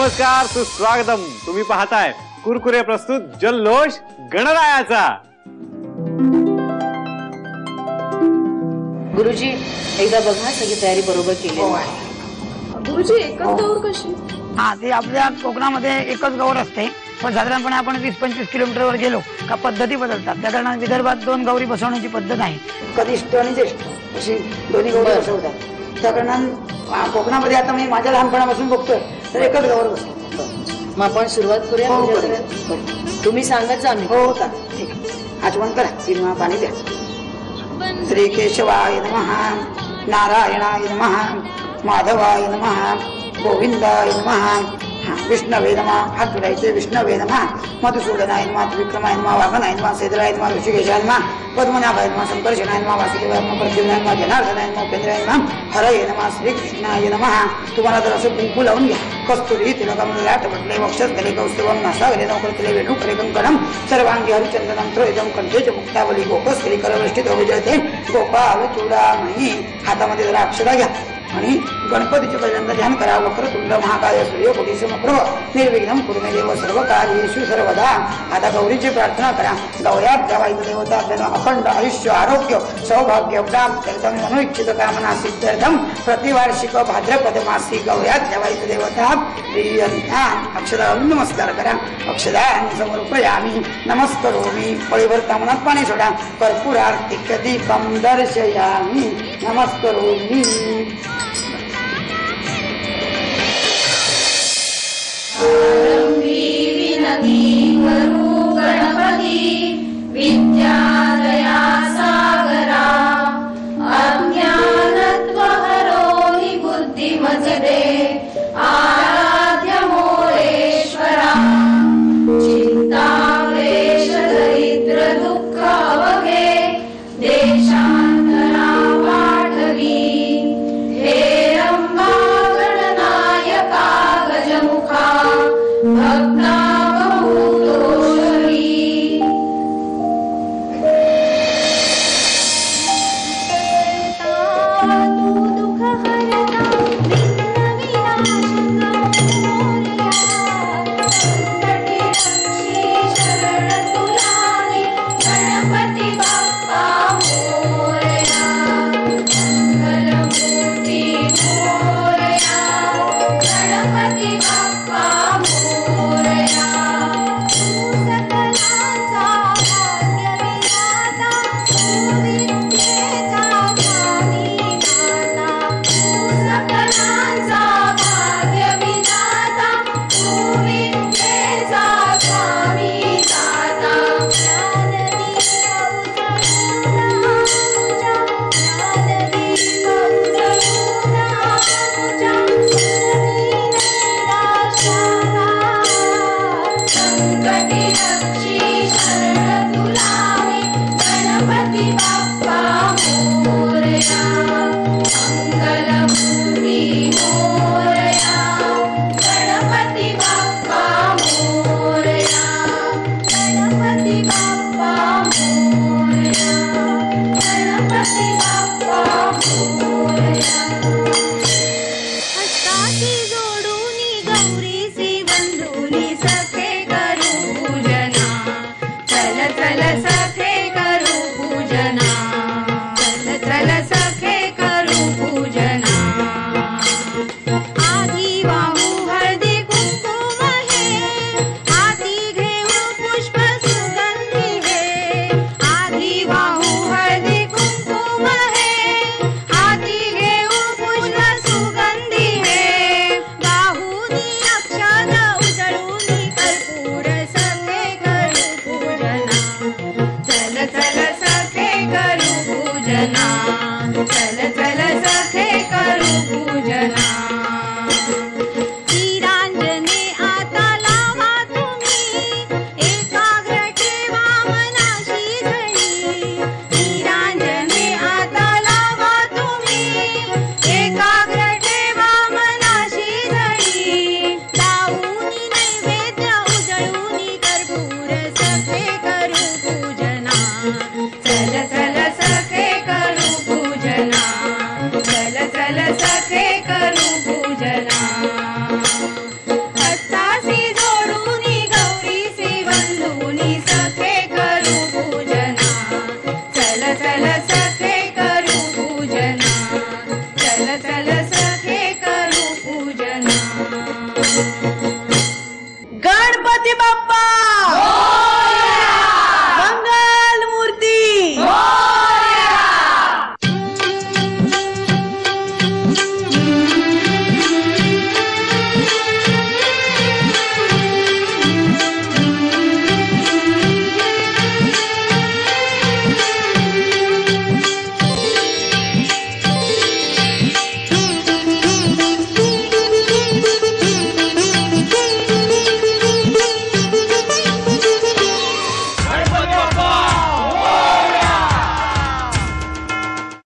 नमस्कार, सुस्वागतम. तुम्ही पाहताय कुरकुरे प्रस्तुत जल्लोष गणरायाचा. गुरुजी एकदा बघा सगळी तयारी बरोबर केली. गुरुजी एकच गौर कशी? हा, ते आपल्या कोकणामध्ये एकच गौर असते, पण साधारणपणे आपण 20-25 किलोमीटरवर गेलो का पद्धती बदलतात. त्या कारणाने विदर्भात 2 गौरी बसवण्याची पद्धत आहे. कनिष्ठ आणि ज्येष्ठ अशी दोन्ही गौरी बसवतात. त्या कारणाने कोकणामध्ये आता मी माझ्या लहानपणापासून बघतोय तर एकच गौर बसवतात. मग आपण सुरुवात करूया. हो, पूजा करूया. करायला. तुम्ही सांगायचं आम्ही. हो चालेल, ठीक आहे. आठवण करा, 3 वेळा पाणी द्या. श्री केशवाय नमः, नारायणाय नमः, माधवाय नमः, गोविंदाय नमः, विष्णवे नमः. हात जोडायचे. विष्णवे नमः, मधुसूदनाय नमः, त्रिविक्रमाय नमः, वामनाय नमः, सेदराय नमः, ऋषिकेशाय नमः, पद्मनाभाय नमः, संकर्षणाय नमः, वासुदेवाय नमः, प्रद्युम्नाय नमः, जनार्दनाय नमः, उपेंद्राय नमः, हरये नमः, श्रीकृष्णाय नमः. तुम्हाला जर असं कुंकू लावून घ्या. कस्तुरी तिलकम लाट म्हटले वक्षस्थले कौस्तुभम नासागरे नौकरतले वेणुकरे कंकणम सर्वांगी हरिचंदनम त्रयजम कंठेच मुक्तावली गोपस्त्री करवृष्टित विजयते गोपाल चूडामणी. हातामध्ये जरा अक्षता घ्या आणि गणपतीचे पहिल्यांदा ध्यान करा. वक्रतुंड महाकाय सूर्यकोटी समप्रभ निर्विघ्नं कुरु मे देव सर्व कार्येषु सर्वदा. आता गौरीची प्रार्थना करा. गौऱ्यात गावायचं देवता आपल्याला अखंड आयुष्य, आरोग्य, सौभाग्य प्राप्त मनोइच्छित कामना सिद्ध्यर्थम प्रतिवार्षिक भाद्रपद मासी गौऱ्यात गावायचं देवता प्रियंता. अक्षरा नमस्कार करा. अक्षदान समर्पयामी, नमस्करोमी. पळीभर कामनात पाणी सोडा. कर्पूरार्तिक दीपम दर्शयामी, नमस्करोमी. विनती करू गणपती विद्यादया सागरा अज्ञानत्व हरो हि बुद्धिमते आराध्य मोरेश्वरा चिंता क्लेश दरिद्र दुःख अवघे देशांतरा पाठवी हे रंबा गणनायका गजमुखा भक्ता बहुतोषरी. तू दुःख हरता विघ्न विनाशका मोरया संकटी रक्षी शरण तुलानी गणपती बाप्पा मोरया मंगलमूर्ती मोरया गणपती बाप्पा मोरया. तू सकलांचा भाग्य विधाता तू विद्येचा स्वामी माता. तू सकलांचा भाग्य विधाता तू विद्येचा स्वामी दाता. ज्ञानदीप उजळून तुझ्या ज्ञानदीप उजळून तुझ्या संकटी रक्षी शरण तुलामी गणपती बाप्पा मोरया मंगलमूर्ती मोरया गणपती बाप्पा मोरया गणपती बाप्पा मोरया गणपती बाप्पा मोरया. हस्ताची जोडूनी गौरीसी बंधुनी सखे करू पूजना. चल चल सखे करू पूजना. चल चल सखे करू पूजना. आधी वाहू हळदी कुंकुम हे हाती घेऊ पुष्प सुगंधी हे. आधी वाहू हळदी कुंकुम हे हाती घेऊ पुष्प सुगंधी हे. बाहुनी अक्षत उजळूनी कर्पूर सखे करू पूजना. चल चल सखे करू पूजना. चल चल सखे करू पूजना. श्रीरांजने आता लावा तुम्ही एकाग्र ठेवा मनाशी धडी. श्रीरांजने आता लावा तुम्ही एकाग्र ठेवा मनाशी धडी. लावूनी नैवेद्य उजळूनी कर्पूर सखे करू पूजना. चल चल सखे करू पूजना. चल चल सखे करू पूजना. गणपती बाप्पा